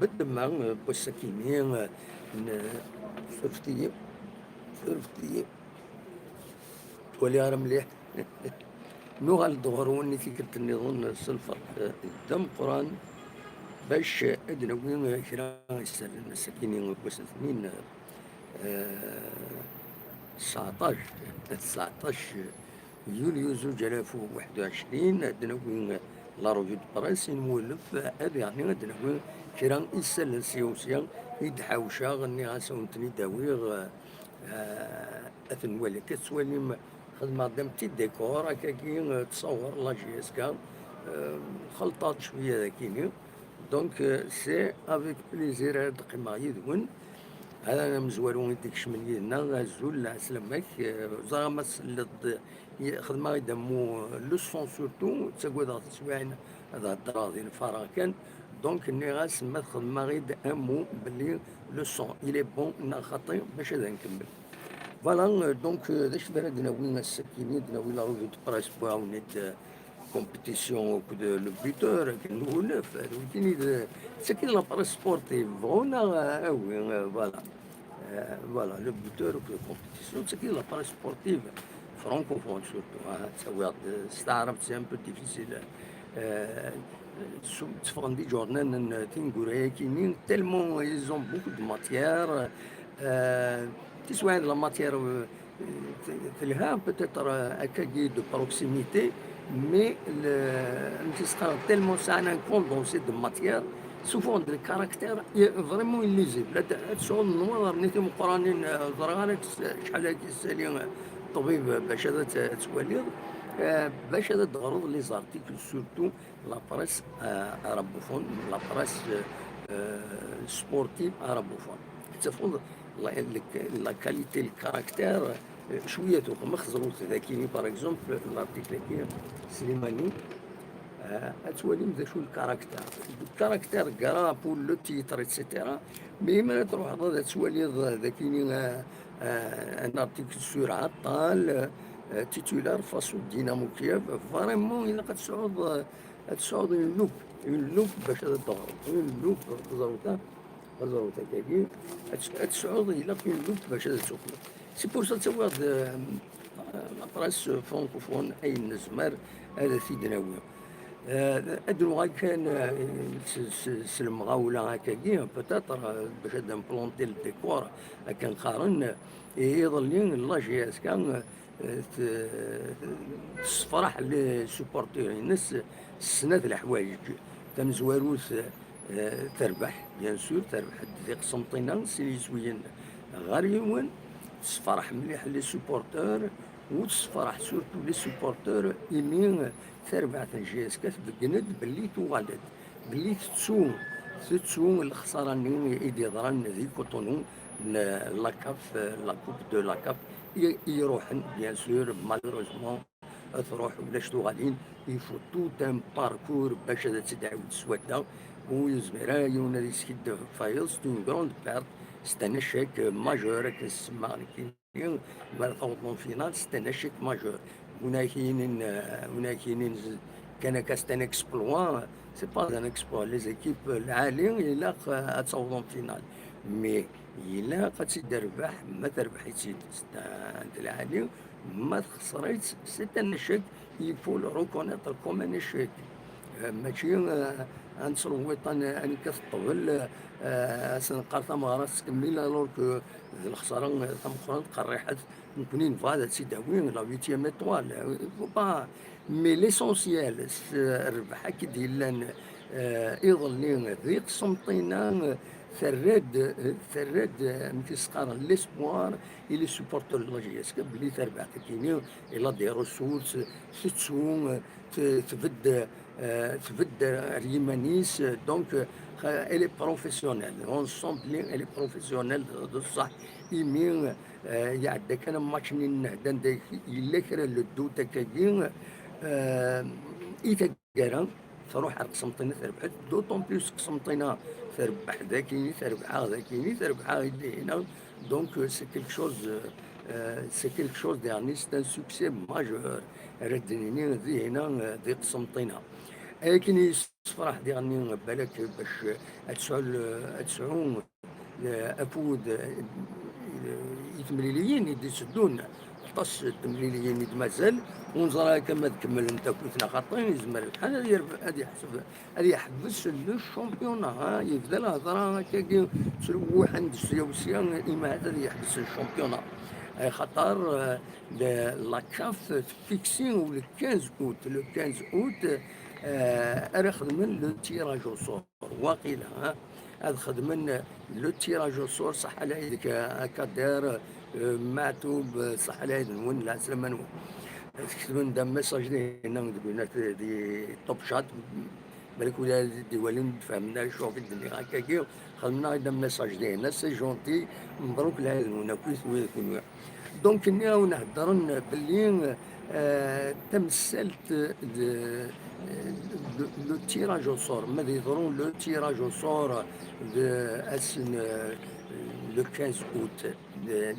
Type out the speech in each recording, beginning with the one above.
بالدماغ بالسكينين ثرفتي ثرفتي ولي راه مليح. نوغال دغروني فكرة النظام السلفر الدم قران باش ادنوين كرا يسال المساكين وسنين 19 19 يوليو 2021 ادنوين لا روفي دو بريس نولف هذا يعني ادنوين كرا يسال السيوسيا يدحاوشا غني غاسونتني داويغ اثنوالي كتسوالي خدمة دام تي ديكور هكاكي تصور لا جي اس كا خلطات شوية ذاكيني دونك سي افيك بليزير قيمة يدون هذا انا مزوارون يديك شمنينا زول عسلامك زعما خدمة يدمو لو سون سورتو تساكو هاد السوايع هذا الدراضي الفراغ كان دونك ني غاس ما خدمة غير امو بلي لو سون الي بون نا خاطي باش هذا نكمل فوالا دونك داش بلادنا وين السكينين وين لا روفي دو برايس بواو نيت كومبيتيسيون كو لو بيتور كنقول فهمتيني سكين لا برايس سبورتيف هنا وي فوالا فوالا لو بيتور كو كومبيتيسيون سكين لا برايس سبورتيف فرانكوفون سورتو تساوي استعربت سي ان بو ديفيسيل تفرن دي جورنال تنقول هيك تالمون ايزون بوكو دو ماتيير تسوى لا ماتيير تلها بتتر هكاكي دو بروكسيميتي مي تسقى تالمون ساعنا كوندونسي دو ماتيير سوفون دو كاركتير فريمون الليزيبل شغل نوار نيتي مقرانين زرغانك شحال هاكي السالي طبيب باش هذا توليض باش هذا تغرض لي زارتيكل سورتو لا بريس ارابوفون لا بريس سبورتيف ارابوفون تفوض لا كاليتي الكاركتير شويه توخ مخزروط ذاكيني باغ اكزومبل لارتيكل كي سليماني اتولي ذا شو الكاركتير كرا بور لو تيتر اتسيتيرا مي ما تروح هذا تولي ذاكيني ان ارتيكل سور عطال تيتولار فاسو دينامو كييف فريمون الا قد تعود اون لوب باش هذا تغرب اون لوب زروطه كاكي تعود الا اون لوب باش هذا تخدم سي بور سا تسوي لا براس فرانكوفون اي نزمر هذا سيدنا ادرو كان المغاوله هكاكي بوتيتر باش هذا نبلونتي الديكور هكا نقارن يظلين لا جي اس كان تفرح لي سوبورتير الناس السنة الحوايج تمزواروث تربح بيان سور تربح ديك قسمطينة سي زوين غير يوم تفرح مليح لي سوبورتور وتفرح سورتو لي سوبورتور يمين تربح تنجي اسكات بقند بلي توالد بلي تتسون الخسارة اللي يدي ضران ذي كوتونو لاكاف لا كوب دو لاكاف يروحن بيان سور مالوروزمون تروح ولا شتو غاديين يفو توت ان باركور باش هذا تدعو تسودا ويزمرا يونا يسكد فايل ستون كروند بارت سيت ان اشيك ماجور كنسمى كاين ماراثون فينال سيت ان اشيك ماجور هنا كاينين كان كاست ان اكسبلوا سي با ان اكسبلوا لي زيكيب العالي الا تصوضون فينال مي الا قد تربح ما تربحيتش عند العالي ما خسريت سي ان اشيك يفو لو ريكونيتر كوم ان اشيك ماشي غنصرو وطن اني كتطول سنقار ثمرات تكمل الوغ كو الخساره ثم قريحات نكونين فهذا تيداوين لا 8 ايطوال با مي ليسونسيال الربحه كي ديال يظلين ذي قسمطينه ثراد ملي سقار ليسبوار الي سوبورتور لا جي اس بلي تربح كيني الا دي ريسورس تتسون تفد اليمانيس دونك الي بروفيسيونيل اون سون بلي الي بروفيسيونيل بصح يمين يعدا كان ماتش من نهدان الا كرا لو تاكاكين إيتا تروح على قسنطينة تربح دوطون بلوس قسنطينة تربح ذاكيني تربحها ذاكيني تربحها اللي هنا دونك سي كيلك شوز سي كيلك شوز ديرني سي ان سوكسي ماجور ردنيني ذي هنا ذي قسنطينة لكن يصفرح ديالني بالك باش تسعون افود يتمليليين يدي يسدون خاص التمليليين يد مازال ونزرا كما تكمل انت كنتنا خاطين يزمر الحال هذه يحسب هذه يحبس لو الشامبيونا يبدا الهضره هكاكي تروح عند السياسيه اما هذا يحبس الشامبيونا خاطر لا كاف فيكسي لو 15 اوت لو 15 اوت انا خدمن لو تيراج او سور واقيلا هذا خدمن لو تيراج او سور صح على يدك هكا داير معتوب صح على يد نون لا سلامة نون كتبن دا ميساج دي هنا دي توب شات بالك ولا دي ولين فهمنا شو في الدنيا هكاكي خدمنا دا ميساج دي هنا سي جونتي مبروك لها نون كويس ويكون دونك نياو نهضرن باللي تمثلت لو تيراج او سور ماذا يضرون لو تيراج او سور اسن لو 15 اوت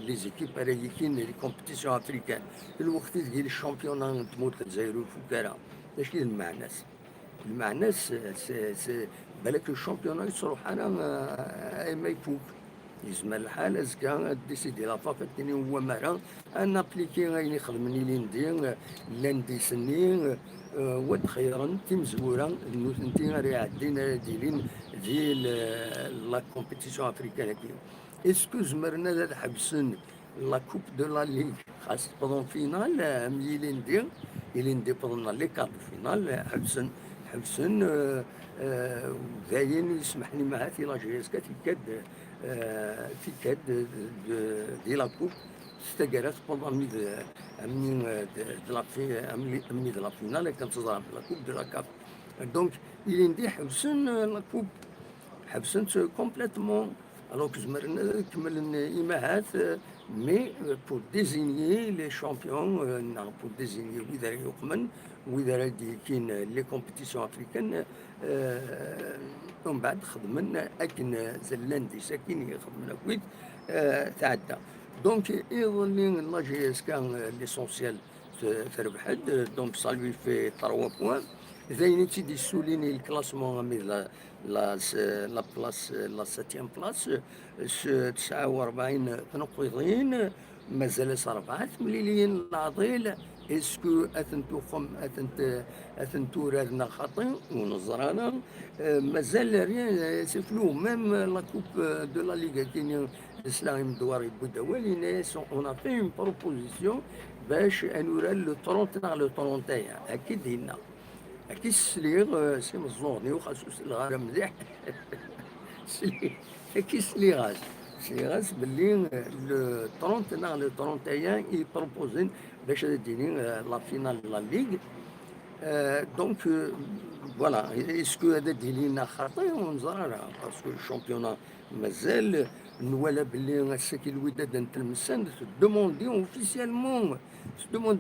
لي زيكيب رايكين لي كومبيتيسيون افريكان الوقت ديال الشامبيون تموت الجزائر والفكاره اش كاين المعناس المعناس بالك الشامبيون يصروح انا ما يفوق يسمى الحال ازكا ديسيدي لا فافتني هو مرة انا ابليكي غيني خدمني لندي لاندي سنين ود خيرا تمزورا نوثنتي غير عدينا ديالين ديال لا كومبيتيسيون افريكان كي اسكو زمرنا هذا حبسن لا كوب دو لا ليغ خاص بضون فينال ميلين دي بضون لي كارت فينال حبسن داين يسمح لي معاه في لاجيس كاد في كاد دي لا كوب استقرت بضون امني دو لا فينال كانت تظهر لا كوب دو لا كاف دونك يلين دي حبسن لا كوب حبسنت كومبليتمون alors que je me imagine, mais pour désigner les champions, non, pour désigner les compétitions africaines, من بعد خدمنا أكن زلندي ساكن يخدمنا كويت تعدى دونك يظل لا جي اس كان ليسونسيال تربحت دونك صالوي في 3 بوان زين تيدي سوليني الكلاسمون لا بلاس لا 7 بلاس 49 تنقيضين مازال 4 مليليين العضيل اسكو اثنتو خم اثنتو رادنا خاطئ ونزرانا مازال ريان سفلو ميم لا كوب دو لا ليغا كاين الاسلام دوار بودوالي ناس اون ا في اون بروبوزيسيون باش انورا لو 30 على 31 اكيد هنا اكيد السليغ سي مزورني وخاصو الغار مليح اكيد سليغاس باللي لو 30 على 31 يبروبوزين باش ديني لا فينال لا ليغ دونك فوالا اسكو هذا ديالنا خاطئ ونزرع باسكو الشامبيونا مازال نوالا باللي الساكي الوداد نتلمسان دوموندي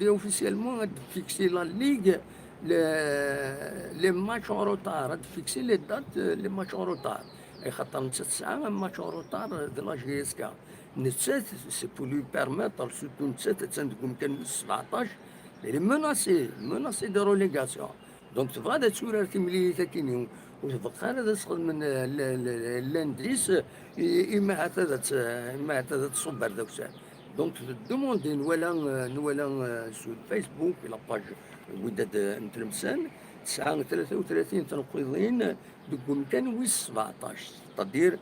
اوفيسيالمون فيكسي لا ليغ لي ماتش اون روتار فيكسي لي دات لي ماتش اون روتار خاطر نتا 9 ماتش اون روتار دو لا جي اس كا نتا سي بو لو بيرميتر سورتو نتا تندكم كان 17 elle est menacée de relégation. Donc, tu vas être sur la timidité qui nous. وتبقى هذا تسخذ من الانديس اما هذا تصبر ذاك الساعه دونك دوموندي نوالا سو الفيسبوك لاباج وداد نتلمسان 33 تنقيضين دوك كان ويس 17 تدير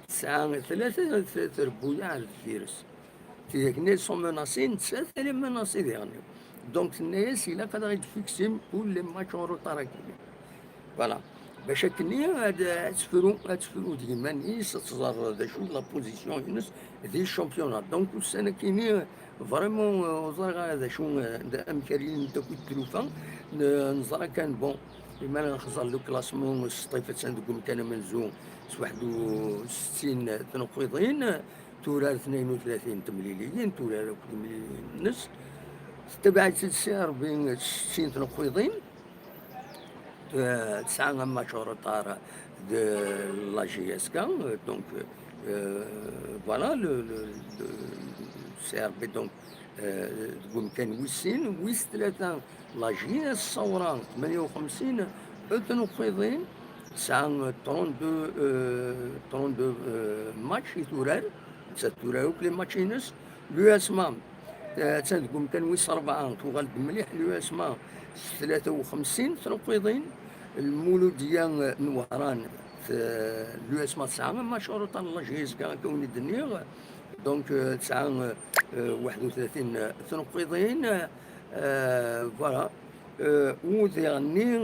3 تربويا على الفيروس تيكني سون مناسين ثلاثه لي مناسي يعني دونك الناس الا قدر يتفيكسيم كل ماتش اون روتار فوالا باش كني تفرو ديما نيس تظهر ذا شو لا بوزيسيون ينس دي الشامبيونات دونك السنه كاينين فريمون وزر هذا شو امكانيه انت كنت تلوفا نظرا كان بون لما نخزر لو كلاسمون الصيفه تندقم كان منزوم 61 تنقيضين تورار 32 تمليليين تورار نص تبعت السعر بين 60 تنقيضين 9 ماتش روتار de la GSK donc voilà le CRB donc تقول كان ويسين ويس 3 لا جي الثوره 58 Eutenofidin, c'est un 32, 32 matchs يتورار تتوراو كل ماتشينس لو اسما تنقوم كنويس 4 تغلب مليح لو اسما 53 تنقيضين المولودية نوهران في لو اسما 9 مشهور طال الله جهيز كوني الدنيا دونك 9 31 تنقيضين فوالا وديرني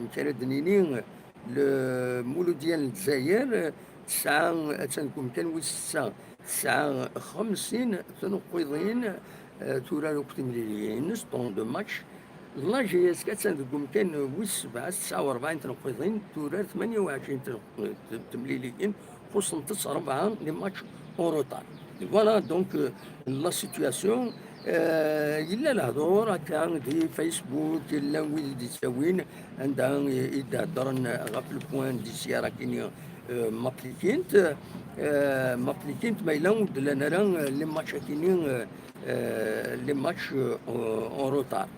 مكان المولود ديال الجزائر تسعة تنكون كان ستة 59 تنقيضين تورا وقت مليليين طون دو ماتش لا جي اس كتنقوم كان 49 تنقيضين تورا 28 تمليليين خصهم 4 لي ماتش اون روتار فوالا دونك لا سيتياسيون إلا الهضور هكا في فيسبوك إلا وين تساوين عندها يتهضرن غا في البوان دي سيارة كاين مابليكينت ما إلا ود لنا راه لي ماتش كاينين لي ماتش اون روتار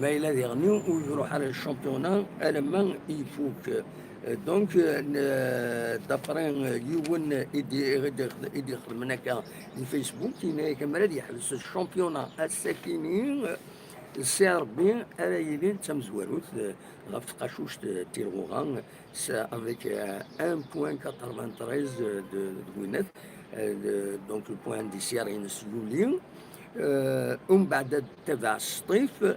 ما إلا يغنيو ويروح على الشامبيونا ألما يفوك دونك دابرين يون إيدي يخدم من هكا الفيسبوك كاين كاميرا يحبس الشامبيونا الساكنين سي ربي راه يلين تمزواروت غاف تقاشوش تيرغوغان افيك 1.93 دو وينات دونك البوان دي سيارين سيولين ومن بعد تبع السطيف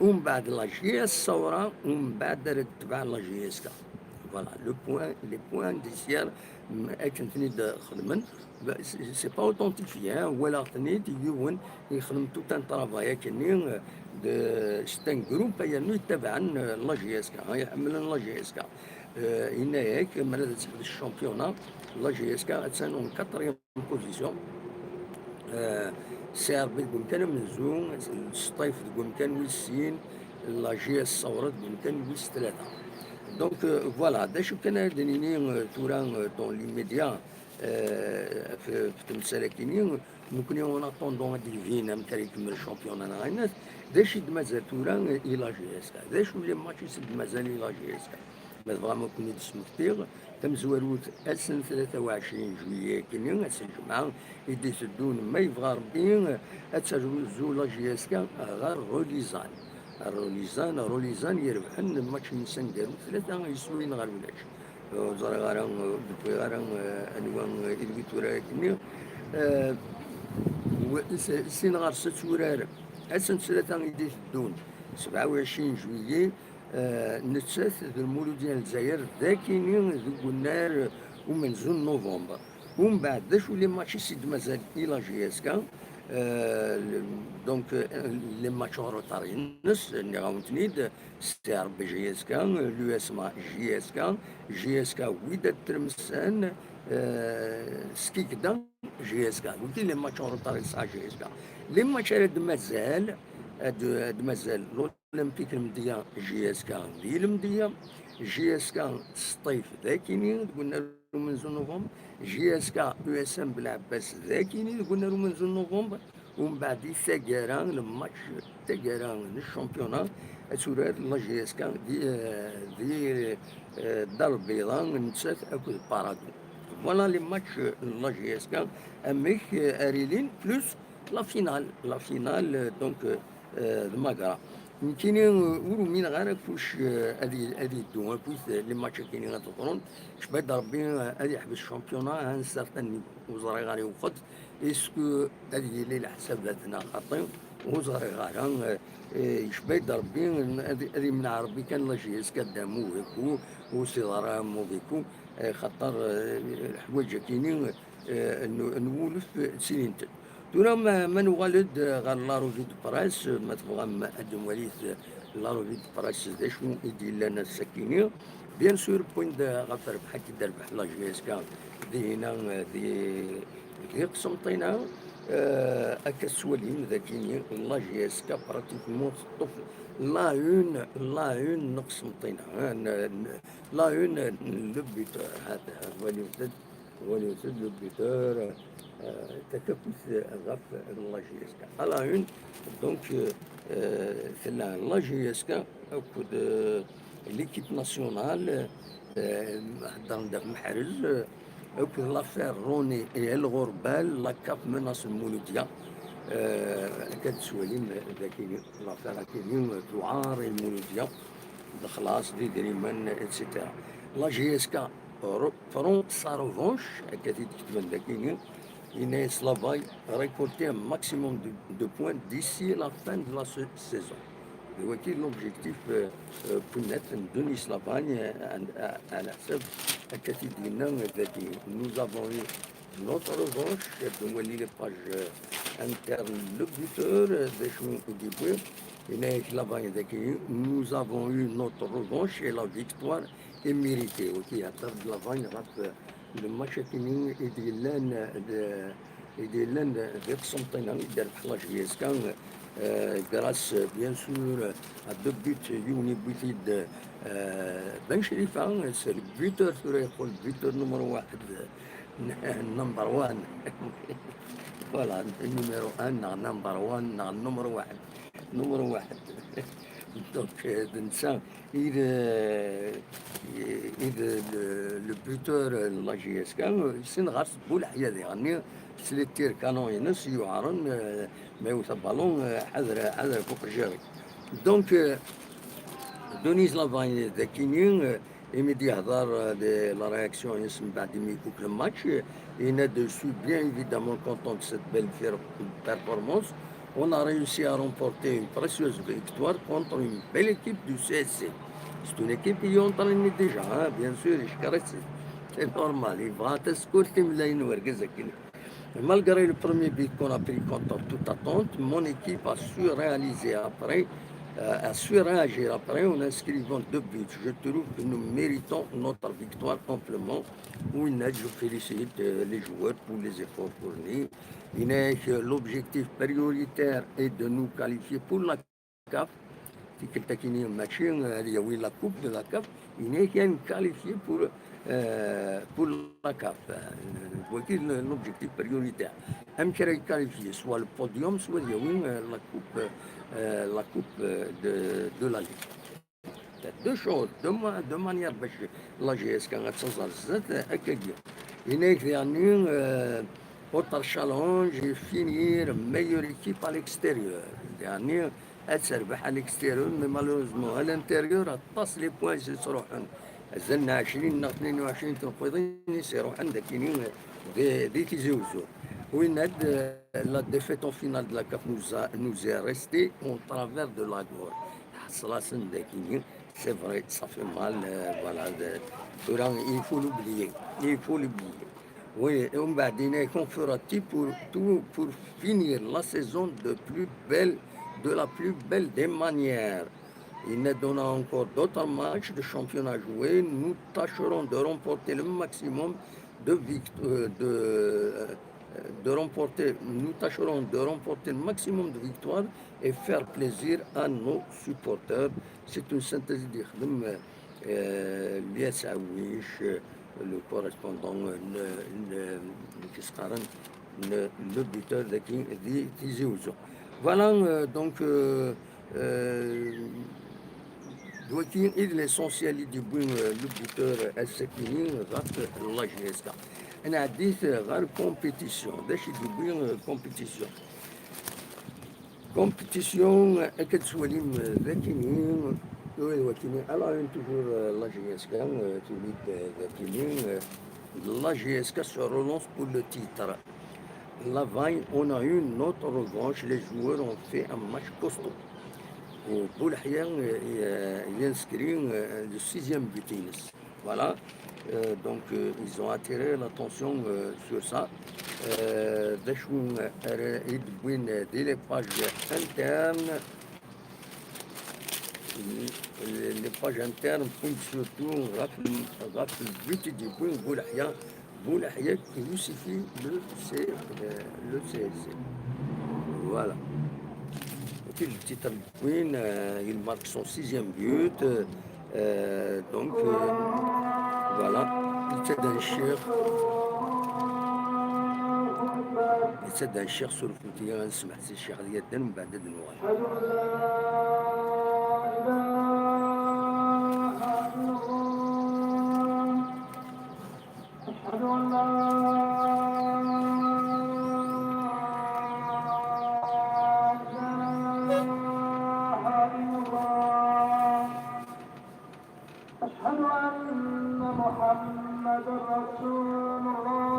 ومن بعد لا جي اس الثوره ومن بعد تبع لا جي اس كا فوالا لو بوان لي بوان دي سيار كنتني خدمن سي با اوتونتيفي ولا تنيد يون يخدم توت ان طرافاي كاين ستان جروب يعني يتبع لا جي اس كا يحمل لا جي اس كا هنا هيك مرات تحب الشامبيونا لا جي اس كا تسانون كاتريام بوزيسيون سعر بالمكان منزوم السطيف بالمكان ويسين لا جي اس صورت بالمكان ويس 3 دونك فوالا دا شو كان دنيني توران دون لي ميديا في تمثال كاينين ممكن اون اتوندون دي فينا مثلا يكمل الشامبيون انا غينات دا شي مازال توران الى جي اس دا شو لي ماتش يسد مازال الى جي اس ما فريمون كوني دسمكتير تم زواروت السنة 23 جويي كاينين السنة الجمعة يدي سدون ما يبغى ربي اتسجلوا لا جي اس كا غير روليزان روليزان يربحن الماتش نسان دارو 3 يسوين غير ولاش زرا غارا دوبي غارا انوان الفيتورا كني سين غار 6 ورار السنة 3 يدي سدون 27 جويي نتسات المولود ديال الجزائر ذاكينين ذوك النار ومن زون نوفمبر ومن بعد دا شو لي ماتشي سيد مازال الى جي اس كا دونك لي ماتش روتاريين نص اللي غاونتنيد سي ار بي جي اس كا لو اس ما جي اس كا ويدا ترمسان سكيكدا جي اس كا قلت لي ماتش روتاريين صح جي اس كا لي ماتش مازال مازال الأولمبيك المدية جي اس كا دي المدية جي اس كا الصيف ذاكيني قلنا له من زون نوفمبر جي اس كا او اس ام بالعباس ذاكيني قلنا له من زون نوفمبر ومن بعد تاكاران الماتش تاكاران الشامبيونا تورات لا جي اس كا دي الدار البيضاء نتسات اكو البارادو فوالا لي ماتش لا جي اس كا اميك اريلين بلوس لا فينال دونك الماكرا كاينين ورو مين غير كوش هادي الدوما بويس لي ماتش كاينين غاتطرون شباد ربي هادي يحبس الشامبيونا ان سارتان وزاري غاري وقت اسكو هادي لي الحساب ذاتنا خاطين وزاري غارا شباد ربي هادي من ربي كان لا جي اس كدامو فيكو وسيدارا مو فيكو خاطر الحوايج كاينين نولف سنين دونا ما نوالد غير لا روفي دو برايس ما تبغى ادم وليد لا روفي دو برايس دا شنو يدير لنا السكيني بيان سور بوين غفر بحال كي دار بحال لا جي اس كا دي هنا دي قسمطينا هكا السوالين ذاكيين لا جي اس كا براتيكمون الطفل لا اون نقسمطينا لا اون لو بيتور هذا هو اللي يسد لو بيتور تكفس غف لا جي اس كا على اون دونك لا جي اس كا اكد l'équipe nationale, dans le Mahrez, pour l'affaire Ronnie et El Ghorbal, la CAF menace le Mouloudia. كانت سواليم ذاكين لافير كاينين توعار المولوديه الخلاص دي دريمان اتسيتيرا لا جي اس كا فرون سا روفونش هكا تكتبان ذاكين إن سلافاي récolter un maximum de points d'ici la fin de la saison. Et voici l'objectif pour notre Denis Lavagne à la SEB, à Catidina, nous avons eu notre revanche, pour les pages internes, le buteur, des choses du peu, nous avons eu notre revanche et la victoire est méritée. Ok, à travers de Lavagne, le match est fini et de l'un des centenaires de la JSK. Grâce bien sûr à deux buts يوني بويتيد بن شريفة c'est le buteur le buteur numéro 1 number 1 voilà numéro 1 number 1 numéro 1 numéro 1 donc ça le buteur la JSK c'est غارس بولحية يعني سليتير كانوا ينس يعارن ما يوثب بالون حذر فوق الجاري دونك دونيز لافاين ذاكينين إميدي هضر لا réaction يسمى بعد ما يكوك الماتش il est dessus bien évidemment content de cette belle performance. On a réussi à remporter une précieuse victoire contre une belle équipe du CSC. C'est une équipe qui est entraînée déjà, hein, bien sûr, c'est normal. Il va te scorer, malgré le premier but qu'on a pris contre toute attente, mon équipe a su réaliser après, a su réagir après en inscrivant deux buts. Je trouve que nous méritons notre victoire amplement. Je félicite les joueurs pour les efforts fournis. L'objectif prioritaire est de nous qualifier pour la CAF. La coupe de la CAF, il n'est qu'un qualifié pour la CAF. Voici l'objectif prioritaire. Amkira qualifié soit le podium, soit la coupe de la Ligue. Deux choses, deux manières. La GSK a il est un autre challenge et finir meilleure équipe à l'extérieur. Elle تربح à l'extérieur mais malheureusement à l'intérieur الطاس لي بوان يصيروا زلنا 20 22 تنقيضين يصيروا عندك دي تيزيوزو وين هاد لا ديفيت en finale de la CAF nous est resté en travers de la gorge حصلها سندكيني c'est vrai ça fait mal voilà il faut l'oublier oui et on va dîner qu'on fera tout pour finir la saison de la plus belle des manières. Il nous donne encore d'autres matchs de championnat joués. Nous tâcherons de remporter le maximum nous tâcherons de remporter le maximum de victoires et faire plaisir à nos supporters. C'est une synthèse d'Ikhdem Lies Aouish, le correspondant, le buteur de Tizi Ouzou. Voilà donc l'essentiel du le buteur السكيني غير الله يجزاك انا عديت غير كومبيتيسيون باش يدوي كومبيتيسيون كتسواليم ذاكيين ولكن alors toujours la GSK la GSK se relance pour le titre. La veille, on a eu notre revanche. Les joueurs ont fait un match costaud. Au Boulahia, il inscrit le 6e but. Voilà. Donc, ils ont attiré l'attention sur ça. Des pages internes. Les pages internes pointent surtout le but du Boulahia. Boulahia qui justifie le CSC. Voilà. Et le titre du Queen, il marque son 6e but. Donc, voilà. يتصدى الشيخ سلفوتي نسمع الشيخ ديال بعد النوار أشهد أن لا إله إلا الله. أشهد أن محمدا رسول الله.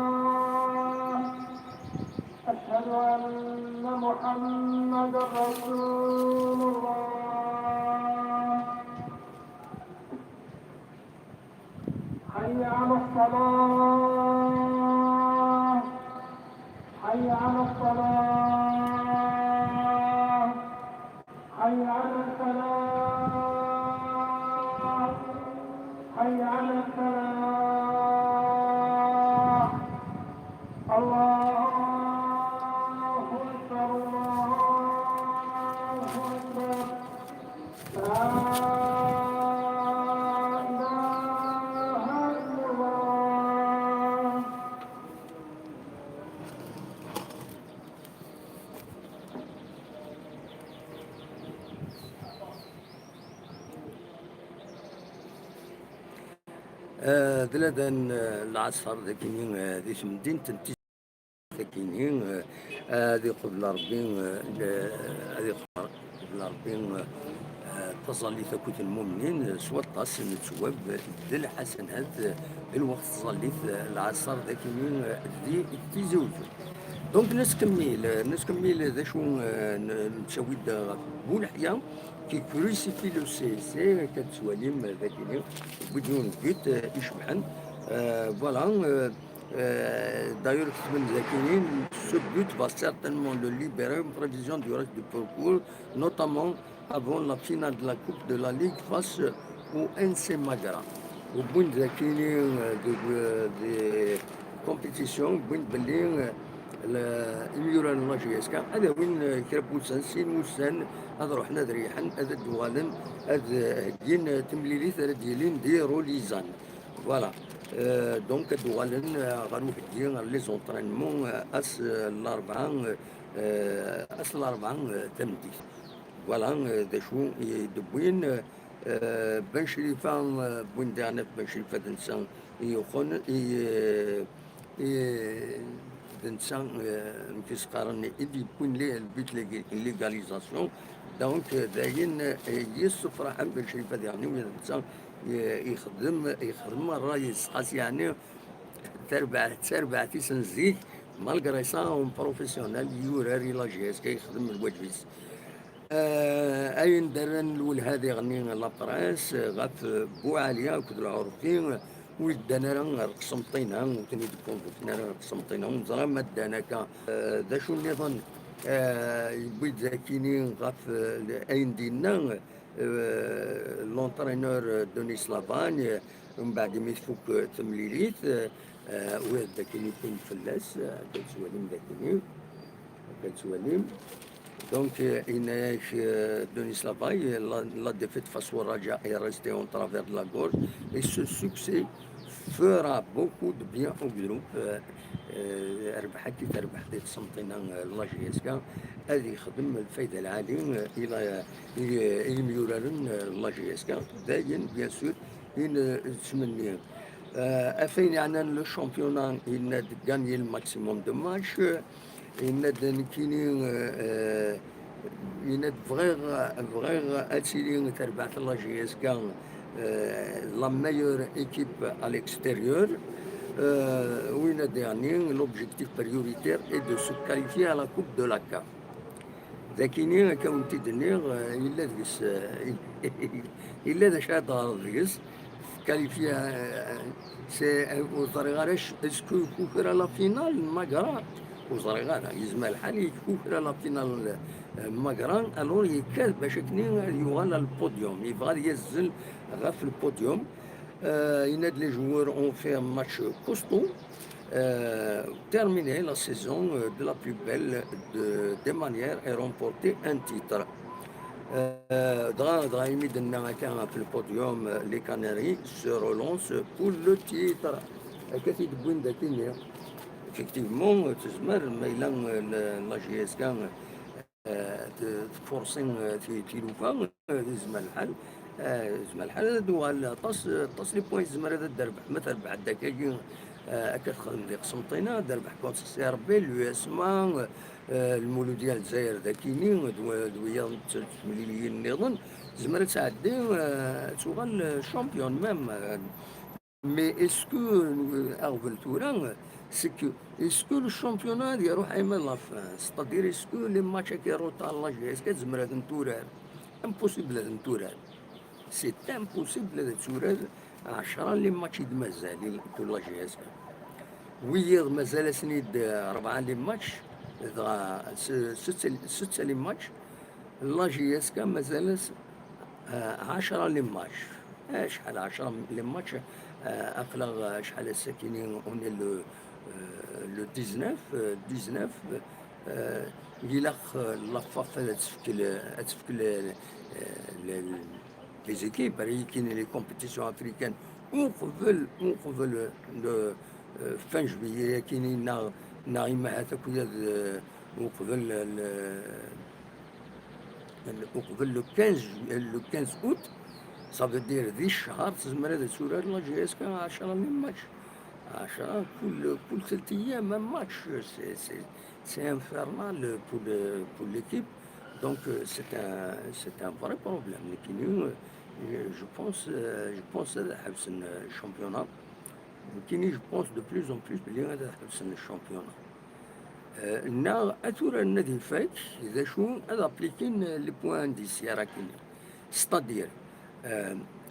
أشهد أن محمدا رسول الله. حي على الصلاة. حي على الصلاة. حي على الفلاح. حي على الفلاح. الله أكبر. الله أكبر. لا إله إلا الله. دلادن العصر ذاكينين ذي مدينة ذاكينين هذه قبل ربي هذه قبل ربي تصلي ثكوت المؤمنين سوى الطاس نتواب ذي الحسنات الوقت تصلي العصر ذاكينين ذي زوج. دونك نسكمل ذا شو نتسوي بون حيا كي كروسيفي لو سي سي كتسواليم ذاكيني بدون بيت يشبحن فوالا d'ailleurs ce but va certainement le libérer en prévision du reste du parcours, notamment avant la finale de la Coupe de la Ligue face au NC Magara. Au bout de compétition, au bout de الميورا الناجيسكا هذا وين كربو سنسين وسن هذا رحنا ذريحا هذا دوالن هذا هكين تمليلي ثلاث ديالين ديرو ليزان فوالا دونك دوالن غنروح ديال لي زونطرينمون اس الاربعه تمديس فوالا دا شو دبوين بن شريفه بوين دانف بن شريفه دنسان يخون d'insan fisqaran idi kun li البيت ليغاليزاسيون دونك داين يسفر حمد الشريفه يعني الانسان يخدم الرئيس خاص يعني تربع تيسنزيك مالغري سا اون بروفيسيونيل يوراري لا جيس كيخدم الواجبيس اين درن الاول هذه غني لابراس غاف بوعاليه وكد العرفين ودانا راه قسمطينها وتني تكون راه قسمطينها ونزرا ما داناكا ذا شو النظام يبيد ذاكيني غاف اين دينا لونترينور دونيس لافاني ومن بعد ما يفك تمليليت وهذا ذاكيني يكون فلاس كتسواليم ذاكيني كتسواليم Donc, Denis Lavaille, la défaite face au Raja est restée en travers de la gorge et ce succès fera beaucoup de bien au groupe. ربحت كي تربح ديك السنطينة الله جيسكا هذه يخدم الفايدة العالية إلى الميورالن الله جيسكا داين بيان سور إن تسمني أفين يعني لو شامبيونا إن غاني الماكسيموم دو ماتش إن كيني إن فغير أتسيلي تربح الله جيسكا la meilleure équipe à l'extérieur. Oui, le dernier, l'objectif prioritaire est de se qualifier à la Coupe de la CAF. ذاكيني كونتي دنيغ إلا ديس إلا دا شاد غارضيس كاليفيا سي وزريغارش اسكو يكوفر لا فينال ماغرا وزريغارا يزمى الحال يكوفر لا فينال ماغران الور يكاد باش كني يوغال البوديوم يبغى يزل غاف البوديوم يناد لي جوور اون في ماتش كوستو terminer la saison de la plus belle des manières et remporter un titre. Drahimi Denamaka في البوديوم les Canaries se relancent pour le titre. كثير بوين داكينيا effectivement تزمر ميلان لا جي اس كان فورسين في تيلوفا يزمر الحال يزمر الحال دوال طاس لي بوين يزمر هذا الدرب مثلا بعد داك كتخدم ديك قسنطينه دار بحكوت سي ربي لو اسما المولود ديال الجزائر ذاكيني دويه تمليليين نظن زمرت تعدي توغال شامبيون ميم. Mais est-ce que, Arveltoura, c'est que, est-ce que le championnat يروح à la fin? C'est-à-dire, est-ce que les matchs qui rotent à la est-ce que زمرات نتورر؟ Impossible de نتورر. C'est impossible de نتورر 10 لي ماتش مازال كل لا جي اس. ويض مازال سنيد 4 لي ماتش 6 لي ماتش لا جي اس كا مازال 10 لي ماتش. شحال 10 لي ماتش أقلق شحال الساكنين اوني لو 19 إلا لافاف تفك لي زيكيب راهي كاين لي كومبيتيسيون افريكان وقبل فان جويي كاينين ناغمة هذاك وقبل لو 15 اوت. صافي دير ذي الشهر تزمر هذا تسورر لا جي اس كان 10 من ماتش 10 كل 3 ايام ماتش. سي انفيرنال بور ليكيب. دونك سي ان فري بروبليم اللي كاينين. جو بونس هذا حبس الشامبيونا كاينين. جو بونس دو بلوز اون بلوس بلي هذا حبس الشامبيونا. نا اثور النادي الفايت اذا شو هذا ابليكين لي بوان دي سيارة كاينين. ستادير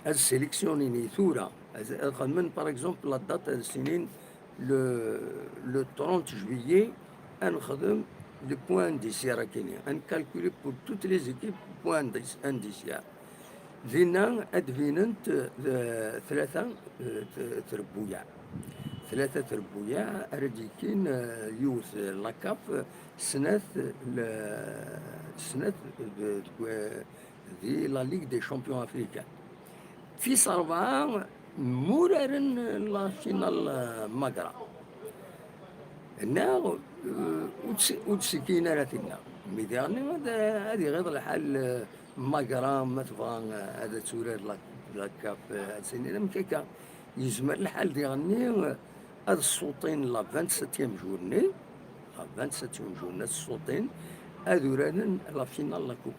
هاد سيليكسيونيني ثورة خدمن باغ اكزومبل لا دات هاد السنين لو 30 جويي نخدم لي بوان دي سيارة كاينين نكالكولي بور توت لي زيكيب بوان انديسيار. فينا ادفيننت 3 تربويا 3 تربويا رديكين يوث لاكاف سنة دي لا ليغ دي شامبيون افريكان في 4 مرارن لا فينال ماغرا هنا وتسكينه راتنا ميداني هذه غير الحال ماغرا ما تبغى هذا تورير لا كاب سنين مكيكا يزمر الحال ديالني هاد الصوتين لا 27 جورني لا 27 جورني الصوتين هادو رانن لا فينال لا كوب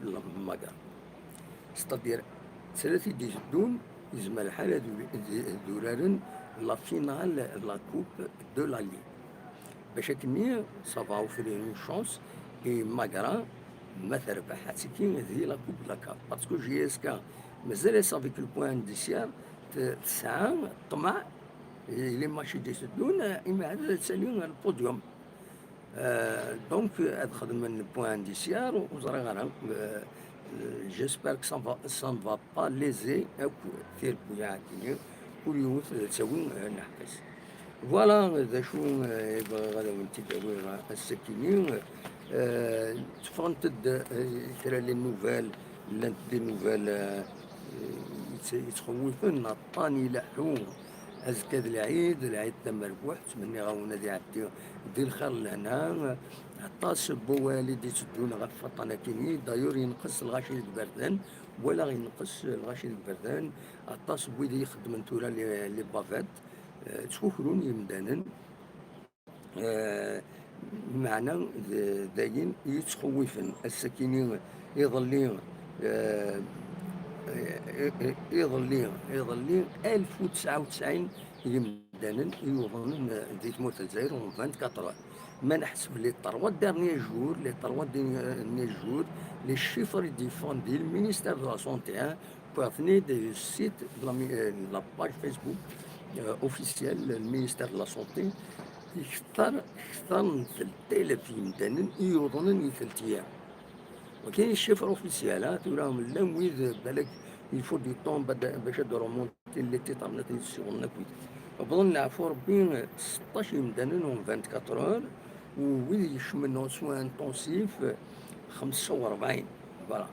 ماغرا. ستادير 3 يجدون يزمر الحال دورارن لا فينال لا كوب دو لا ليغ باش كني صافا اوفري اون شونس اي ماغرا ما تربح حتى هذه لا كوب لا كاب باسكو جي اس كا مازال صافي كل بوان ديسيار تسعة طمع لي ماشي ديسدون اما هذا تساليون البوديوم. دونك هاد خدم بوان ديسيار وزرا غير جيسبر كو سا نفا با ليزي ثير بويا كيني كل يوم تساوي نحكس. فوالا ذا شو غادا ونتي داوي السكينين تفرنت كرا لي نوفال لانت دي نوفال يتخوفن الطاني لحوم أزكاد العيد تم ربوح تمني غاونا دي عدي دي الخير لهنا عطاس بوالدي تدون غفطنا كيني دايور ينقص الغاشي البردان ولا ينقص الغاشي البردان عطاس بويدي يخدم نتورا لي بافات تفكرون يمدانن معنا داين يتخوفن السكينين يظلين يظلين 1099 يمدانن يوضنن دي تموت الجزائر 24 ما نحسب لي 3 ديرني جور لي شيفر ديفون دي المينيستير دو لا سونتي بارتني دي سيت لا باج فيسبوك اوفيسيال المينيستير دو لا سونتي يختار من 3000 يمدانن يوضنن 3 ايام. وكاين الشيفر اوفيسيال توراهم لا ويد بالك يفو دي طون باش يديرو مونتي لي تيطارنات يسيغنا كويت بظن نعرفو ربي 16 يمدانن 24 اور وويد يشملو سوا انتونسيف 45 فوالا.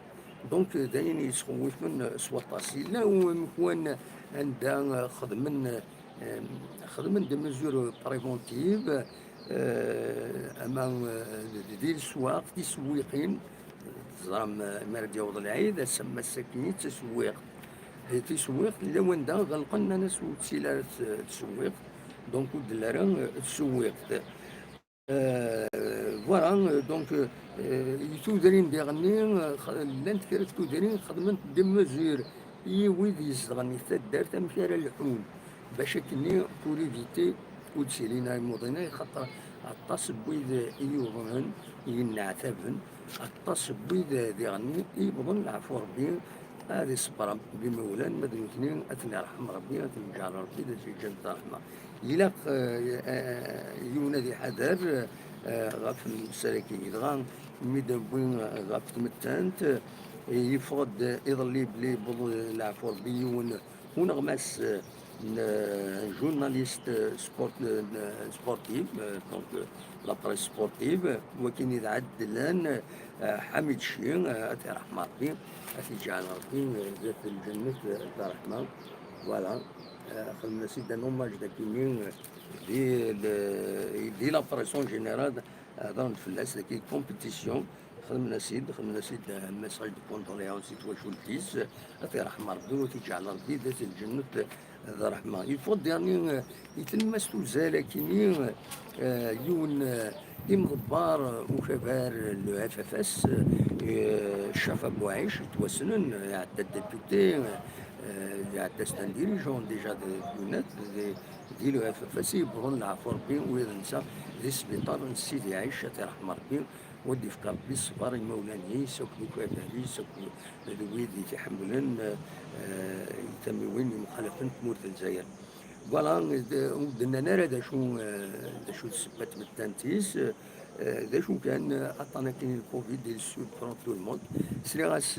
دونك داين يتخوف من سوا طاسيلا ومكوان عندها خدمن دي ميزور بريفونتيف امام دي السواق تسويقين زرام مرد يوض العيد سما الساكنين تسويق تسويق الا وين دا غلقنا ناس وتسيلات تسويق دونك ودلارا تسويقت. فوالا دونك تودرين ديغني لانت كرا تودرين خدمت دي مزور ويد يزغني تدار تمشي الحون باش كني بوليفيتي ودسيلينا المدينة خاطر عطاس بويد يوضن ينعتبن عطاس بويد ديغني يبضن العفو ربي هذه صبر بمولان مدنوتنين أثني رحم ربي أثني جعل ربي ذا شي جنة رحمة يلاق يونادي حذر غاف المسالكين يدغان ميدابوين غاف تمتانت يفرض يظلي بلي بضو العفو ربي ونغمس جورناليست سبورتيف دونك لابريس سبورتيف وكاين يتعد لان حميد الشين أتي رحمة ربي أتي جعل ربي ذات الجنة دار رحمة فوالا خدمنا سيدا نوماج داكينين دي لابريسيون جينيرال هضرنا فلاس داكي كومبيتيسيون خدمنا سيد مساج دو كونتوليونس تواشو الكيس أتي رحمة ربي وتي جعل ربي ذات الجنة ذا رحمة يفوت يعني يتلمسوا زالكينين يون مضبار وشبار لو اف اف اس الشاف ابو عيش توسنن يعدى الديبوتي يعدى ستان ديريجون ديجا دونات دي لو اف اف اس يبغون العفو ربي وإذا نسى ذي سبيطار سيدي عيش ترحم ربي ودي في ربي الصبار المولاني سكنوا كوابالي سكنوا الويدي تحملن يتموين مخالفين تمور الجزائر فوالا ودنا نرى دا شو السبات بالتانتيس دا شو كان عطانا كاين الكوفيد ديال السود برون تو الموند سري غاس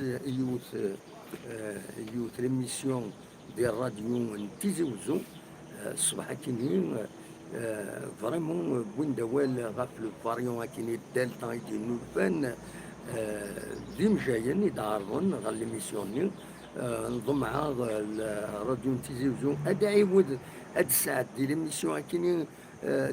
يوث ليميسيون ديال الراديو نتيزي وزو الصباح كاينين فريمون بوين دوال غاف لو فاريون كاين الدالتا ديال نوفان ديم جايين يتعرضون غا ليميسيون نضم الراديو نتيزي وزو هذا عيود هاد الساعات ديال ليميسيون كاينين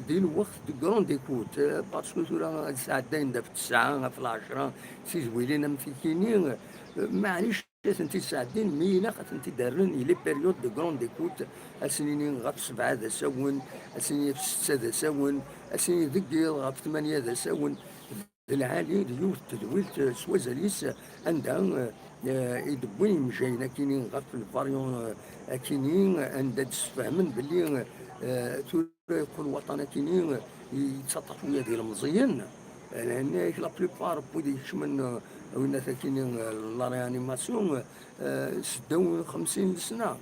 ديال الوقت دو كرون ديكوت باسكو تورا هاد الساعات داين في التسعة في العشرة سي زويلين مفيكينين معليش انت ساعدين مينا خاطر دارن لي بيريود دو كرون ديكوت اسنين غاف 7 ذا ساون اسنين في 6 ذا ساون اسنين ذكير غاف 8 ذا ساون العالي ديوت تدويلت سوازاليس عندها يدبوين مجاينا كاينين غاف الفاريون كاينين عندها تفهمن باللي يقول وطنا كاينين يتسطحوا ديال المزيان لان لا بليبار بودي يشمن وين كاينين لا ريانيماسيون 56 سنه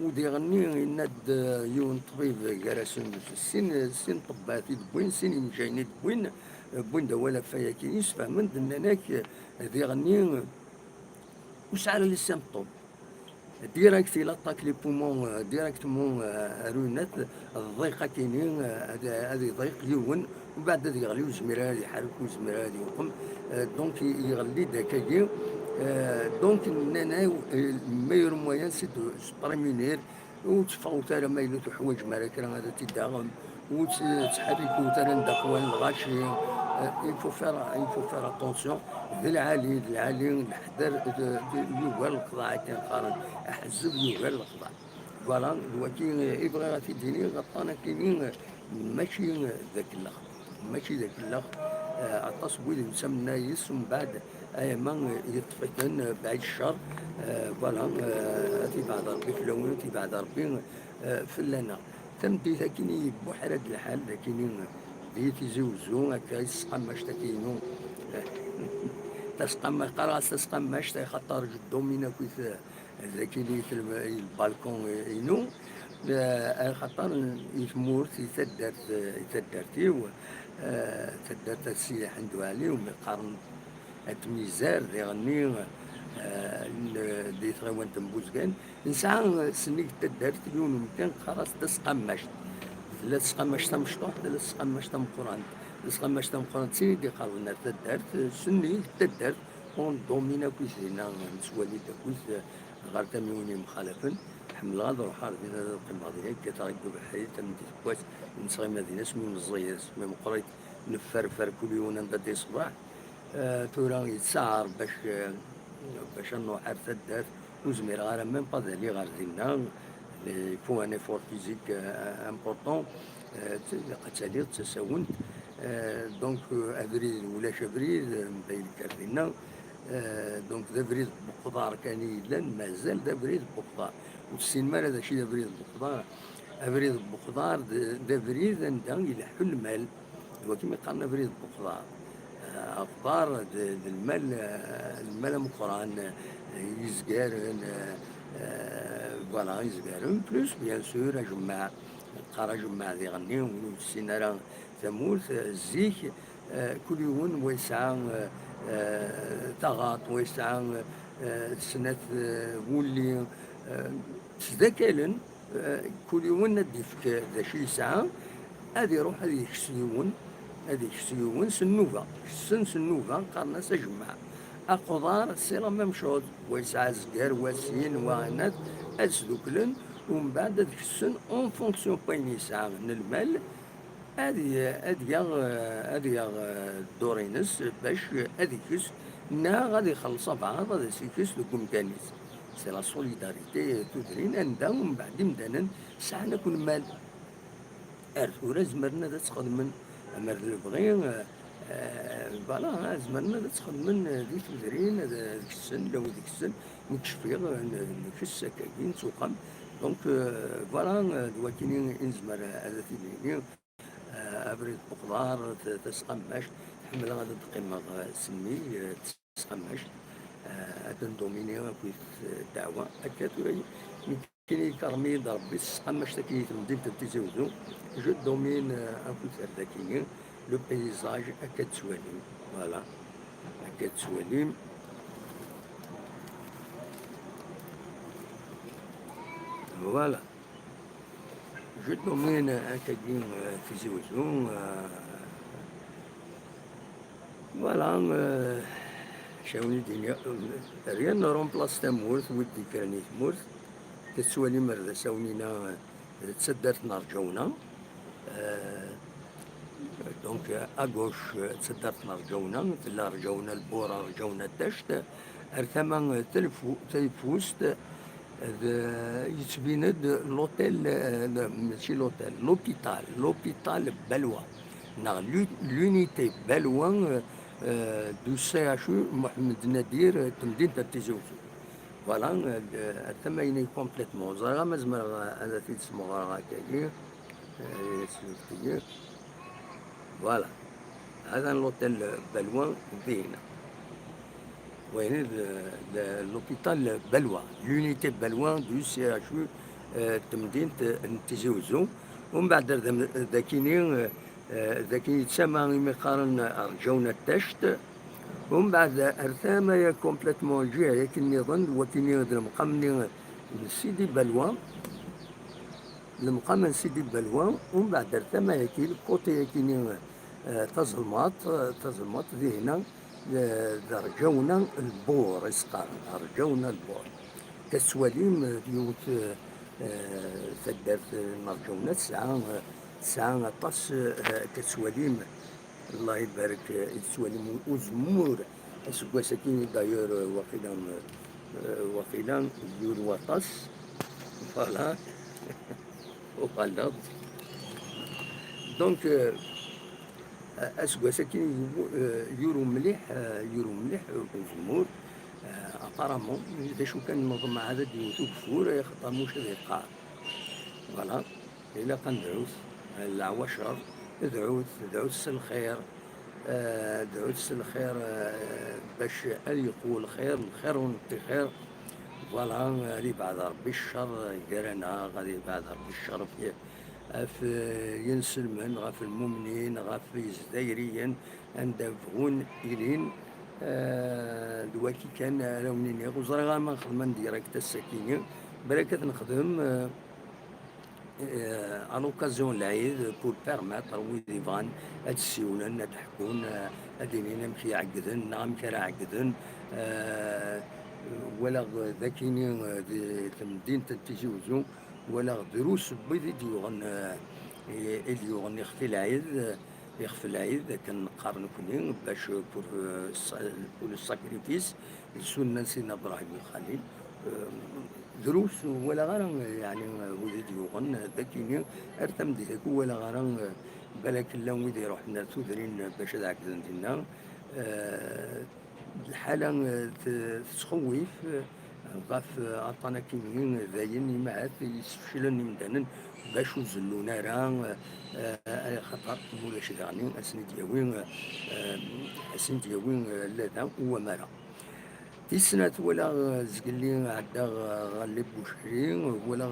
ودي غني يناد يون طبيب جالسين في السن طبات يدبوين سن مجايين يدبوين بوين دولا فيا كاين يسفهمن دناناك دي غني وش على لي سيمبتوم ديراكت لاطاك لي بومون ديراكتمون رونات الضيقه كاينين هذه ضيق يون ومن بعد هذا يغلي وزميره هذه يحرك وزميره هذه يقوم دونك يغلي داكاكي دونك نانا الميور مويان سي دو سبريمينير وتفوت على مايلو حوايج مراك راه هذا تيداغم وتحركو ترى ندخل الغاشي يفو فير اتونسيون العالي الحذر يوغال القضاء كان قارن احزب يوغال القضاء فوالا الوكيل يبغي غادي يديني غطانا كاينين ماشي ذاك الاخر ماشي ذاك الاخر عطاس بويد نسمى نايس ومن بعد ايما يطفئن بعد الشر فوالا تيبعد ربي في اللون تيبعد ربي في اللنا تمدي ذاكيني بوحرد الحال ذاكيني ديتي زوزو هكا يسقماش تاكينو تسقم قراص تسقماش خاطر جدو مينا كويت ذاكيني في البالكون ينو خاطر يتمورت يتدرتي تدرت السلاح عنده عليه ومقارن التميزار يغني دي ثغوان تنبوزكان نسعى سنيك تدرت اليوم كان خلاص تسقماش لا تسقماش تمشطوح لا تسقماش تمقران تسقماش تمقران سيدي قالوا لنا تدرت سني تدرت اون دومينا كويسينا نسوالي كويس غير تميوني مخالفا حمل غاض روح عارفين هذا القمة ديالك كتغدو بحريت تمدي كواس نصغي مدينة سمي مزير سمي مقريت نفرفر كل يوم ندي صباح تورا يتسعر باش نروح تدات وزمير غير ميم با دالي غير دينا il faut un effort physique important. قد تساونت دونك ابريد ولاش ابريد مبين كاردينا دونك ذا بريد بقضار كان يلان مازال ذا بريد بقضار والسينما هذا شي ذا بريد بقضار ابريد بقضار ذا بريد عندها يلحو المال هو كيما قالنا بريد بقضار أخبار المال المال مقران يزقارن فوالا يزقارن بلوس بيان سور أجمع قرا جمع ذي غني والسينارا ثموث الزيك كل يوم ويسعى تغاط ويسعى سنة ولي تذكالن كل يوم نديفك ذا شي يسعى هذه يروح هذه يكسيون هذيك سيون سنوفا سنوفا قالنا سجمع أقضار سي لا ميم شوز ويسعى زكار واسين وعنات أسدوكلن ومن بعد هذيك السن اون فونكسيون بين يسعى من المال هذه دورينس باش هذيكس نا غادي يخلصها بعض هذا سيكس لكم كانيس سي لا سوليداريتي تدرين عندها ومن بعد مدانا ساعنا كل مال ارثورا زمرنا تخدم أما اللي بغي فوالا زمرنا تخدم ديك تدرين هذيك السن لو ديك السن مكشفيغ نكس كاين سوقا دونك فوالا دواكيني انزمر هذا تيني ابريد بقدار تسقماش تحمل غادا تقيم سمي تسقماش هذا دوميني كويس الدعوه هكا توري كاين كرمي ربي تسقماش تاكي تمدين تتزوجو جو دومين ان كو ذاكيني لو بيزاج هكا تسواليم فوالا هكا تسواليم فوالا جو دومين هكا كاين تزوجو فوالا شاوني الدنيا ريان رومبلاس تمورث ودي كراني تمورث تسوالي مرة ساونينا تسدرت نرجونا دونك اغوش تسدرت نرجونا تلا رجونا البورا رجونا الدشت ارثما تلفوست يتبيند لوتيل ماشي لوتيل لوبيتال بلوى لونيتي بلوى دو سي اش محمد نادير تمدينة تيزوزو فوالا الثمانية كومبليتمون زرا مازمر هذا تيسمو غا كاكي سلوكتي فوالا هذا لوتيل بلوان فينا وين لوبيتال بلوى لونيتي بلوان دو سي اش تمدينة تيزوزو ومن بعد ذاكيني يتسمى مقارن رجونا التشت ومن بعد أرثاما كومبليتمون جي هيك النظام وكيني المقام سيدي بلوى المقام سيدي بلوى ومن بعد أرثاما هيك الكوتي هيكيني تظلمات ذي هنا رجونا البور اسقار رجونا البور كسواليم ديوت تدرت نرجونا ساعة طاس كسواليم الله يبارك السواليم وزمور اسكوا ساكين دايور وقيلا يور وطاس فوالا وقالت دونك اسكوا ساكين يورو مليح وزمور ابارامون اذا شو كان النظم هذا ديوتو كفور يخطر موش ذي القاع فوالا إلا قندعوث العواشر دعوث الخير دعوث الخير باش يقول خير الخير ونطي خير فوالا غادي بعد ربي الشر يديرنا غادي بعد ربي الشر في ينسلمن غاف المؤمنين غاف الجزائريين اندفعون الين دواكي كان راونيني وزرا غا ما نخدم ديريكت السكينه بركة نخدم à l'occasion العيد pour permettre ويدي بغان هاد السيونان هاد الحكون هادينينا مشي عقدن نعم كرا عقدن ولا ذاكيني تمدين تتجوزو ولا دروس بيدي ديوغن اللي يخفي العيد كان نقارن كوني باش بور الساكريفيس السنة سيدنا ابراهيم الخليل دروس ولا غير يعني وليد يوغن ذاكيني ارتم ديك ولا غير بالك لا ويدي يروحنا تودرين باش هذاك ديالنا الحالة تخوف غاف عطانا كيمين ذاين معات يسفشلن مدانا باش وزلونا راه خطر مولاش يعني اسن دياوين لا هو مرا تيسنات ولا زقلي عدا غالب بوشري ولا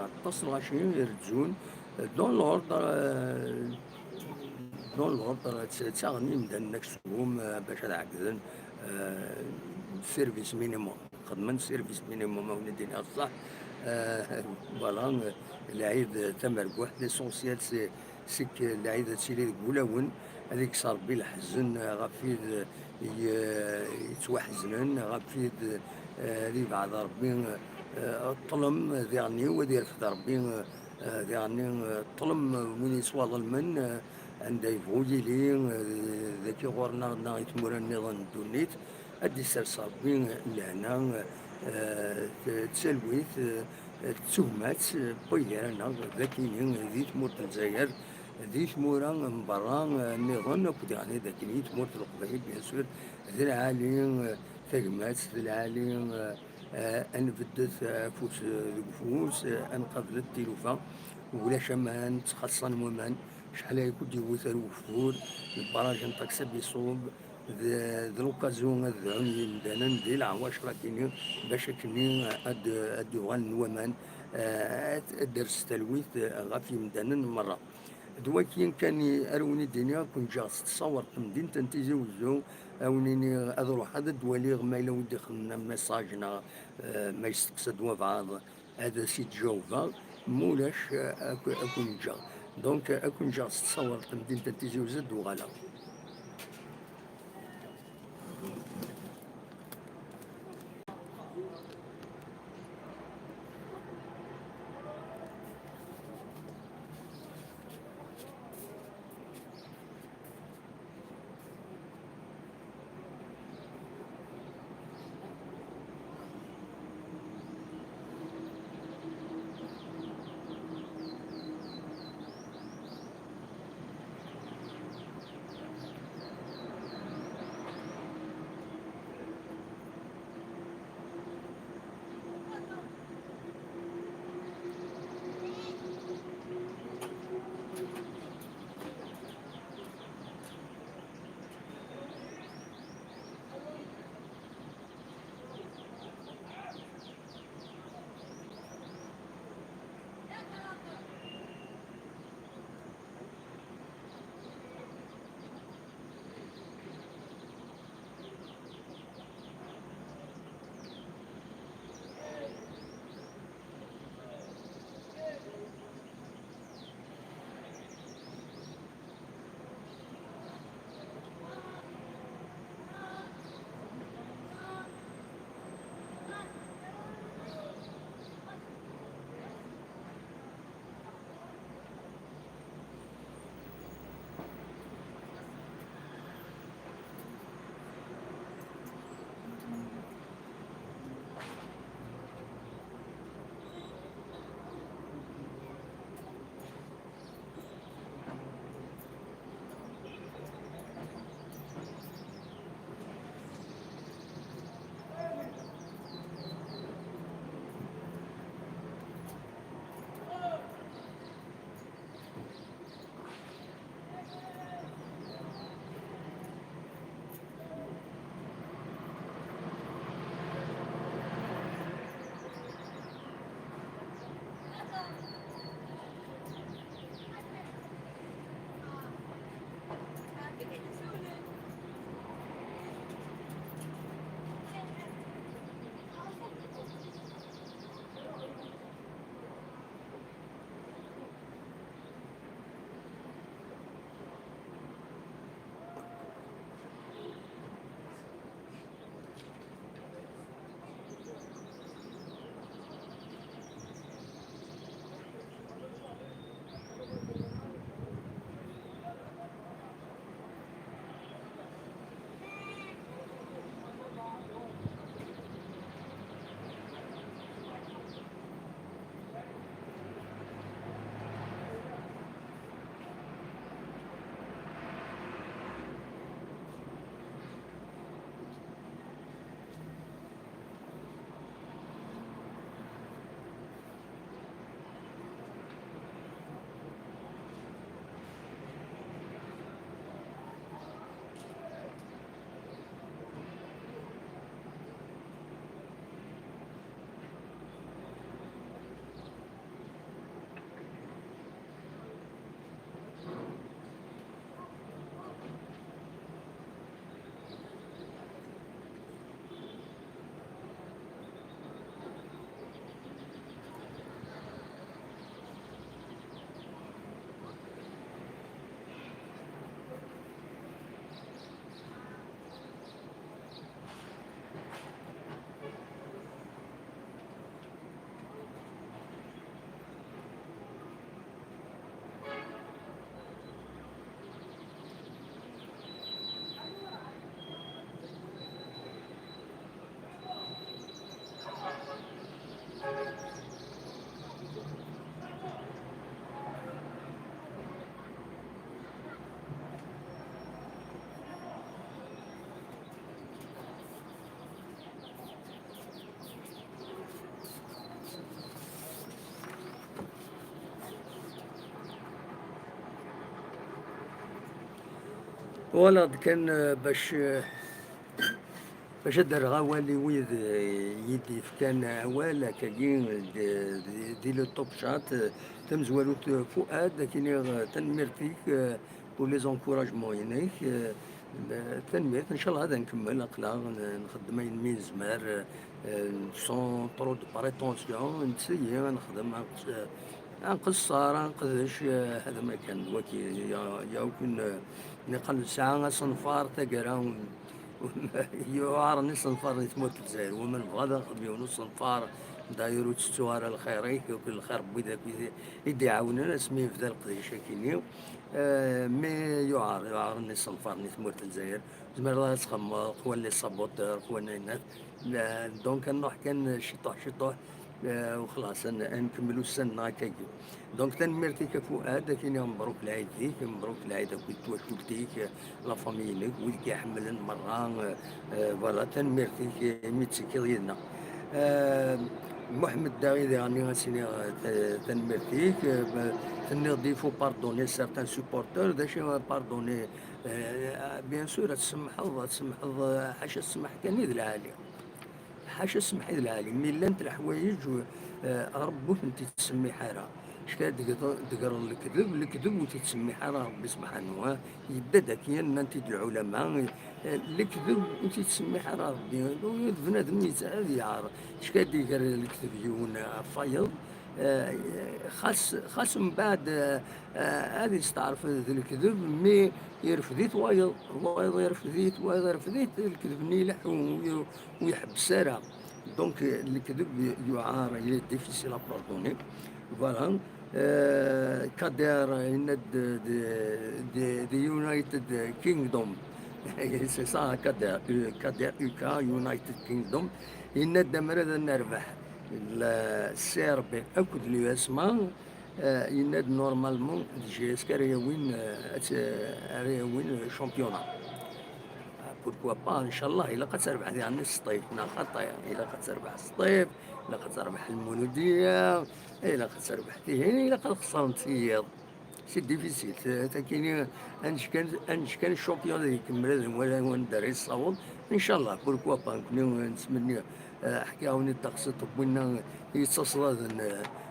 اتصل غاشي يرجون دون لوردر دون لوردر تاغني مدان نكسوهم باش العقدن سيرفيس مينيموم خدمن سيرفيس مينيموم ولدينا الصح فوالا العيد تمر بواحد ليسونسيال سيك العيد تسيلي قولاون هذيك صار بي الحزن غفيد يتوحزنن غفيد ذي بعد ربي الظلم ذيعني ودير في ربي ذيعني الظلم من يسوى ظلمن عند يبغي لي ذاك غورنا يتمر النظام الدونيت ادي سرس ربي لهنا تسلويت تسهمات بويرانا ذاكيني ذي تمور الجزائر ذي تمورا من برا النظام كنت يعني ذاكيني تمور القبائل بيان سور ذي العالي ثقمات ذي العالي انفدت فوس فوس انقبل التلوفه ولا شمان تخصن ومان شحال يكون يوثر الوفور البراج نتاع سبي صوب ذا لوكازيون ذا يمدانا ندير العواش راكيني باش كني اد يغال نومان درس تلويث غاف يمدانا مرة دواكين كان اروني الدنيا كنت جالس تصور مدينة تنتيزي وزو اونيني اروح هذا الدوالي ما الا ودي خلنا ميساجنا ما يستقصد بعض هذا سيت جوفا مولاش اكون جا دونك اكون جالس تصور مدينة تنتيزي وزد وغالا ولا كان باش دار غوالي ويد يدي كان عوالا كاين دي لو توب شات تم زوالوت فؤاد كاين تنميرتيك ولي زونكوراجمون ينيك تنميرت ان شاء الله هذا نكمل اقلا نخدم يمين زمار سون طرو دو باريتونسيون نسيي نخدم نقصر نقدش هذا ما كان وكي يا كن نقل ساعة صنفار تقرا يعارني صنفار نتموت الجزائر ومن بغا خدمي صنفار دايرو تستوار الخيريك وكل الخير بوذاك يدي يعاوننا اسمي في ذا القضية كينيو مي يعارني صنفار نتموت الجزائر زمر الله تخمر قوى اللي صابوتور قوى الناس دونك نروح كان شطوح وخلاص نكملوا السنه هكاك دونك تنمرتي كفؤاد كاين مبروك العيد ذيك مبروك العيد كنت توكلتيك لا فاميلك ولك يحمل مره فوالا تنمرتي ميتسكي ديالنا محمد داغيدي راني غاسيني تنمرتيك تنضيفو باردوني سارتان سوبورتور داش باردوني بيان سور تسمحض حاشا تسمح كان يد العالي حاشا سمح العالي مي انت الحوايج ربوك انت تسمي حاره شكا دقر الكذب وتتسمي حاره ربي سبحانه يدد كاين انت العلماء الكذب وانت تسمي حاره ربي بنادم يتعاد يعار شكا دقر الكذب يون فايض خاص من بعد هذه تستعرف الكذب مي يرفديت وايض يرفديت الكذب نيلح ويحبس سارة دونك الكذب يعار الى ديفيسيل اباردوني فوالا كادر يند دي يونايتد كينغدوم سي سا كادر يوكا يونايتد كينغدوم يند مرض نربح السيربي اكد لي اسما يناد نورمالمون جي اسكا ريوين شامبيونا بوركوا با ان شاء الله الا قد تربح يعني الصيف خطا الا قد تربح الصيف الا قد تربح المولوديه الا قد تربح تيهين الا قد خسرت تيض سي ديفيسيل كاين انش كان الشامبيون اللي يكمل ولا ندري الصوت ان شاء الله بوركوا با نكونوا نتمنى حكاوني الطقس طبينا يتصل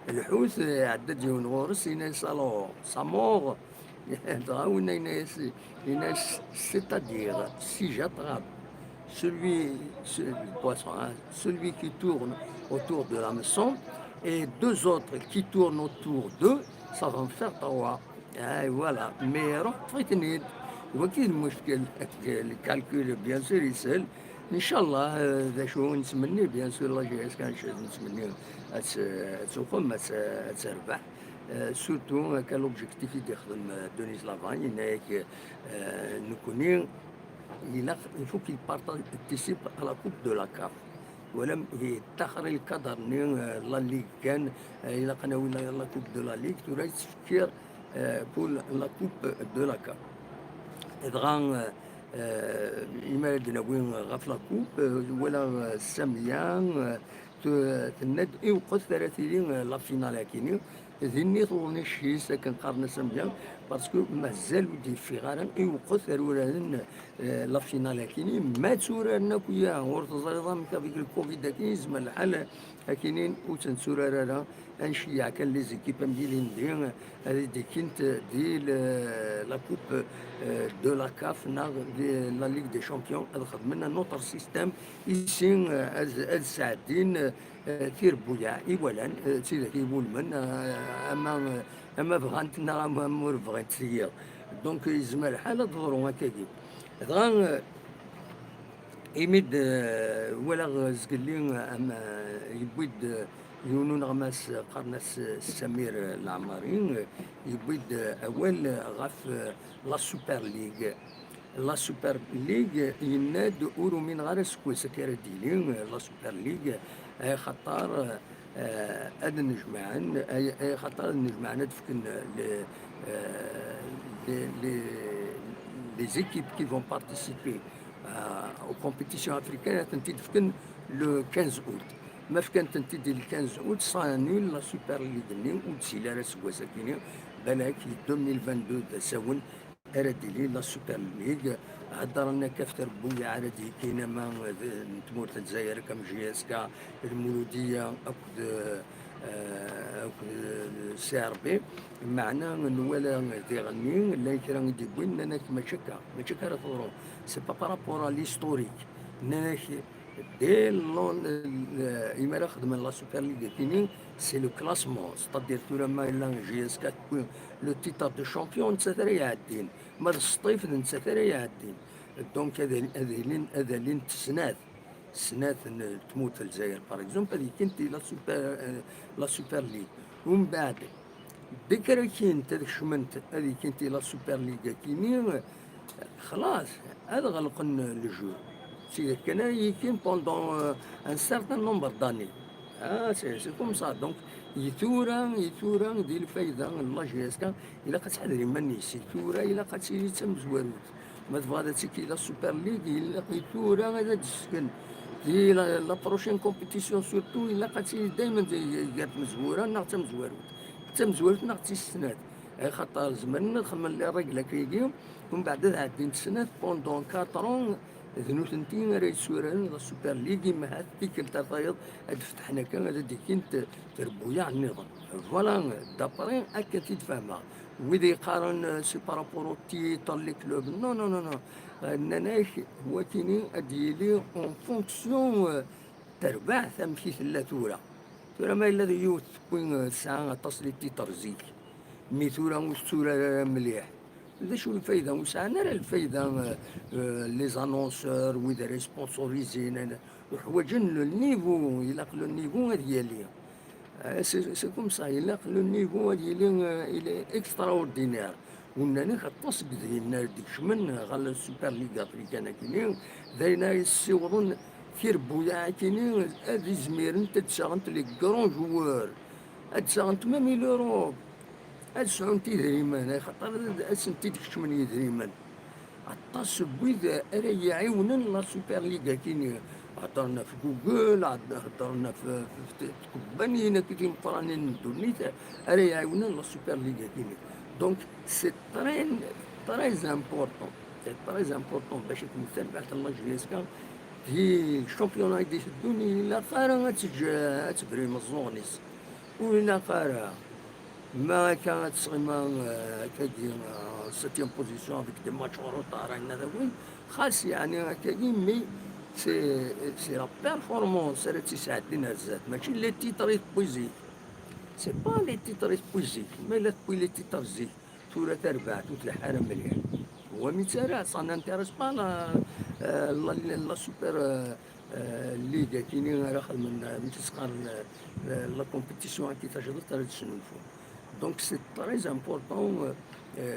الحوت عدد يون غورس يناس الو سامور دراونا يناس c'est-à-dire si j'attrape le poisson, hein, celui qui tourne autour de l'hameçon et deux autres qui tournent autour d'eux, ça va me faire trois. Et voilà, mais رفعتني وكيل المشكل الكالكول بيان سور يسهل ان شاء الله ذا شو نتمنى بيان سور الله جايز كان شي نتمنى تقوم تربح سورتو كان لوبجيكتيف اللي يخدم دونيس لافاني هناك نكوني il faut qu'il participe à la coupe de la CAF ولم يتخر القدر لا ليغ كان الى قناوي لا كوب دو لا ليغ ترى تفكير بور لا كوب دو لا كاف إدغان إما دناوين غفلة كوب ولا ساميان تند إوقت ثلاثين لا فينال كيني ذني طولني شي ساكن قارنا ساميان باسكو مازال ودي في غارن إوقت ثلاثين لا فينال كيني ما تسورنا كويا ورت زريضة كافيك الكوفيد كيني زمان الحال كاينين وتنسورا انشيع كان لي زيكيب مديالين دي هذه دي كنت دي لا كوب دو لا كاف دي لا ليغ دي شامبيون هذا خدمنا نوتر سيستيم يسين الساعدين ثير بويا اولا تيدا كيقول من اما بغانتنا مور بغيت سير دونك يزمر الحاله ضروري هكاكي دغا يمد ولا زقلين اما يبيد يونون غماس قرناس سمير العمارين يبيد اول غف لا سوبر ليغ لا سوبر ليغ يناد اورو من غارس كويس كارديلين لا سوبر ليغ اي خطر اد نجمعن اي خطر نجمعن دفكن les équipes qui vont participer aux compétitions africaines تنتي le 15 août ما كان تنتدي ال 15 août صانول لا سوبر ليغ ني وتسيلا راس كواساكيني بالك 2022 تساون اردي لا سوبر ليغ هضرنا كيف تربويا على دي كاينه ما تمور الجزائر كم جياسكا المولوديه اكد سي ار بي معنا ولا تيغني لا كرا دي بوين انا ما شكا راه تورو سي با بارابور ليستوريك ناك دي لون يما خدم لا سوبر ليغ كاينين سي لو كلاسمون ستادير تورا ما الا جياسكا تكون لو تيتار دو شامبيون تساتر يعدين ما الصيف نتساتر يعدين دونك هذا اللي تسنات سنات تموت الجزائر باغ اكزومبل هذيك انت لا سوبر ليغ ومن بعد ذكرى كاين هذيك شمنت هذيك انت لا سوبر ليغ كاينين خلاص هذا غلق الجو سي كان يكين بوندون ان سارتان نومبر داني سي كوم سا دونك يثورا ديال الفايده الله جيسكا الا كتحضري ماني سي ثورا الا كتسيري تم زواروت ما تبغى تسكي لا سوبر ليغ الا ثورا غادا تسكن دي لا بروشين كومبيتيسيون سورتو الا كتسيري دائما جات مزوره ناغ تم زواروت تم زواروت ناغ تيستناد خاطر زمان نخمم لي الرجله كيجيو ومن بعد عاد سنات بوندون 4 ذنو ثنتين راه يسوران لا سوبر ليغ ما هاد ديك التفايض هاد فتحنا كان هاد ديك انت تربويا على النظام فوالا دابري هكا تيتفاهمها وإذا يقارن سي بارابور تيتر لي كلوب نو نو نو نو اننا هو كاينين اديلي اون فونكسيون تربح تمشي ثلاثوره ثورة ما الا يوت وين ساعه تصلي تيتر زيك مي ثورة وثورة مليح ذا شو الفايدة وسعنا راه الفايدة لي زانونسور وإذا سبونسوريزين وحواجن النيفو إلا قلو النيفو هادي هي ليا سي كوم سا إلا قلو النيفو هادي ليا إلى إكسترا أوردينير وناني خطاس بدينا ديك شمن غالا السوبر ليغ أفريكان كاينين داينا يسيورون كيربويا كاينين هادي زميرن تتساغنت لي كرون جوار تساغنت ميم لوروب أسعون تيدريمان خاطر أسنتي تكشمن يدريمان عطاس بويذا أرا يعاونن لا سوبر ليغا كاين هضرنا في جوجل هضرنا في تكبانينا كي مقرانين دونيت أرا يعاونن لا سوبر ليغا كاين دونك سي تري امبورطون سي تري امبورطون باش تمثل بعد الله جليسكا في الشامبيونات دي الدنيا إلا قارا تبري مزونيس وإلا قارا ما كانت صغيرة كاين سيتيام بوزيسيون افيك دي ماتش روطار هذا وين خاص يعني كاين مي سي لا بيرفورمانس راه تساعدنا الزاد ماشي لي تيتر بويزيك سي با لي تيتر بويزيك ما لا تبوي لي تيتر زيك ثورة تربعت وتلحالة مليح هو مثال سان انتيريس با لا سوبر ليغا كاينين راه من تسقر لا كومبيتيسيون كي تجرب ترى تشنوفو دونك سي تري امبورطون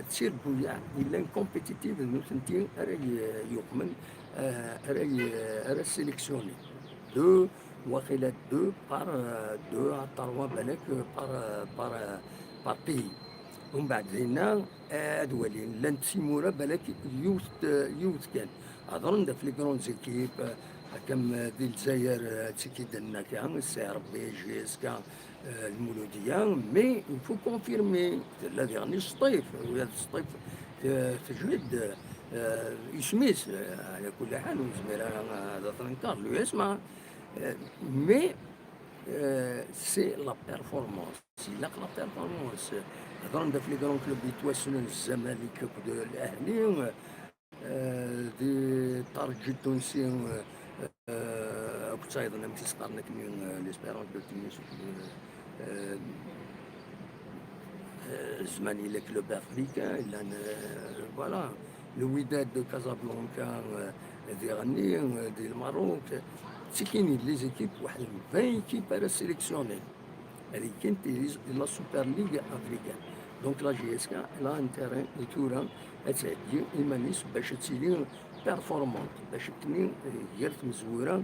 تسير بويا الا كومبيتيتيف نوتنتي راه يقمن راه سيليكسيوني دو واخيلا دو بار دو ا تروا بالك بار بي ومن بعد هنا ادوالي لان تسيمورا بالك يوث كان اظن في لي كرون زيكيب كم دي الجزائر تكيدنا كان سي ربي جيسكا المولودية مي يفو كونفيرمي الذي غني الصيف وهذا الصيف تجويد يسميس على كل حال وزميل هذا تنكار لو يسمع مي سي لا بيرفورمانس لا بيرفورمانس هضرنا في لي كرون كلوب يتوسلون الزمالك الاهلي دي تارجي التونسي كنت ايضا تسقرنا كمين ليسبيرونس دو تونس زماني لي كلوب افريكان الا فوالا الوداد دو كازابلانكا دي غني دي الماروك كاينين لي زيكيب واحد 20 ايكيب راه سيليكسيوني هذيك كانت لا سوبر ليغ افريكان دونك لا جي اس كا لا انتيري تورا تعدي ايمانيس باش تسيلي بيرفورمونت باش تكون غير مزوره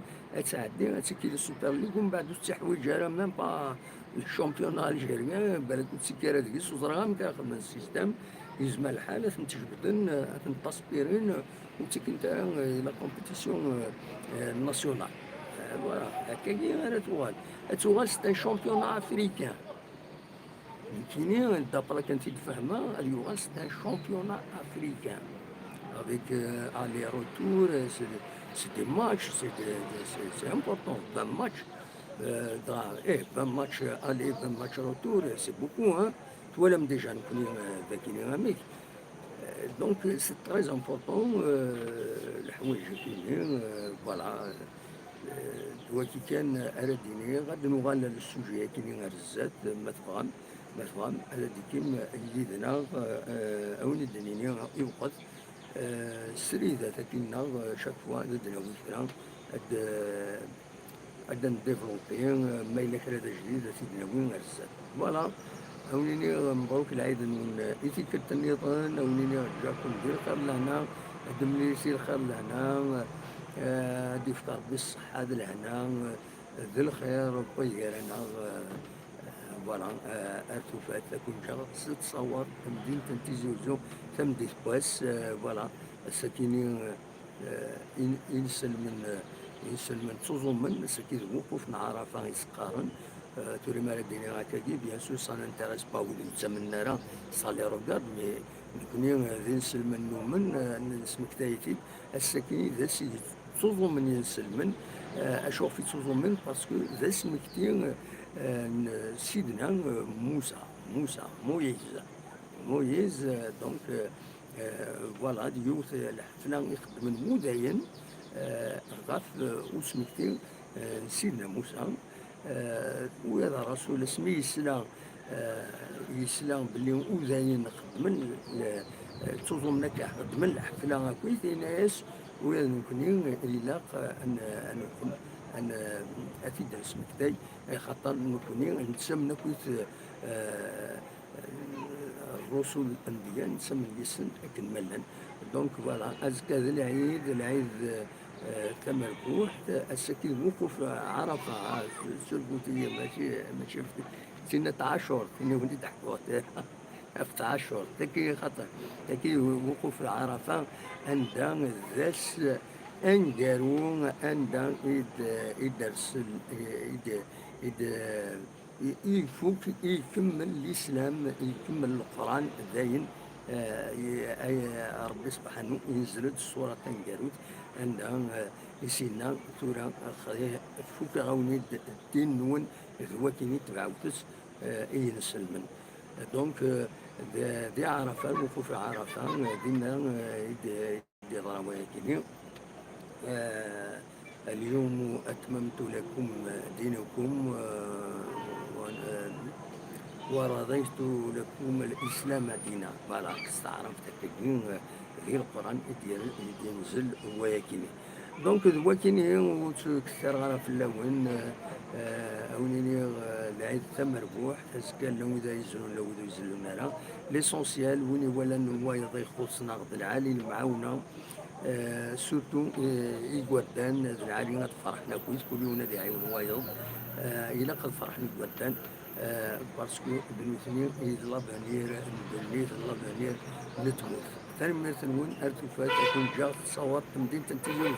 تعدي تكي السوبر ليغ ومن بعد التحويج راه ميم با الشامبيون الجيريان بالك تسكر هذيك السوزرغام كنخدم السيستم يزمع الحاله تنتجبدن تنتصبيرين وتكن لا كومبيتيسيون ناسيونال فوالا هكا كي غير توال سي ان شامبيون افريكان كاينين دابا كنتي تفهمها اليوغا سي ان شامبيونا افريكان avec aller-retour, c'est des matchs, c'est important, 20 matchs. 20 matchs aller, 20 matchs retour, c'est beaucoup. Hein. Toi, là, déjà, nous connaissons avec une amie. Donc, c'est très important. الحوايج كاينين فوالا دوا كي كان على ديني غادي نوغال للسوجي كاينين رزات ما تفهم على ديكيم يدنا أوني الدنيا يوقف السريدة تاكينا شاك فوا دنا ويكرا عاد نديفلوبي ما إلا كرا جديد سيدنا وين رزات فوالا أونيني مبروك العيد من إيتيكت النظام أونيني رجعكم دير خير لهنا دمني يصير خير لهنا دي يفطر بالصحة لهنا ذي الخير ويا لنا فوالا ارتفعت لكم جا تصور تمدين تنتيزوزو تمدي باس فوالا السكينين ينسل من تزومن سكين وقوف نعرفه يسقارن توري مالا ديني هكاكي بيان سور سا نانتيريس با ولي تسمى راه صالي روكارد مي نكوني ذي نسلمن نومن نسمكتايتي السكين ذا سيدي تزومن ينسلمن اشوف في تزومن باسكو ذا سمكتي سيدنا مويز دونك فوالا ديوث الحفلة يخدم مداين غاف وسمكتي سيدنا موسى وهذا رسول اسمي يسلام باللي وزاين خدمن تظن نكاح خدمن الحفلة كويس ناس ويمكن إلاق أن أفيد اسمكتي خاطر نكوني نتسمى كويس الرسل الأنبياء نسمى الاسم لكن ملن دونك فوالا أزكى العيد كمربوح السكين وقوف عرفة سلبوتية ماشي سنة عشر سنة ولي تحكوت في عشر تكي خطر تكي وقوف عرفة عند ذاس انجرون عند يدرس يكمل الإسلام يكمل القرآن داين ربي سبحانه ينزل الصورة تنقروت عندها يسينا ثورة فوق غوني الدين نون ذوا كيني تبعوتس اي نسلمن دونك دي عرفة الوقوف عرفة دينا دي ضربة كيني اليوم أتممت لكم دينكم ورضيت لكم الإسلام دينا فوالا استعرفت تكين في القرآن ينزل وياكيني دونك ذواكيني وتكثر غانا في اللون أونيني العيد ثم ربوح تسكال لو إذا يزلون لو إذا يزلون راه ليسونسيال وين ولا نوايض يخصنا غد العالي المعاونة سورتو يقودان العالي فرحنا كويس كل يوم نادي عيون وايض إلا قد فرحنا يقودان باسكو بنوثني يلا بانير بنيت الله بانير نتموت ثاني مثلا وين ارتفاعات تكون جا تصور تمدين تنتجوز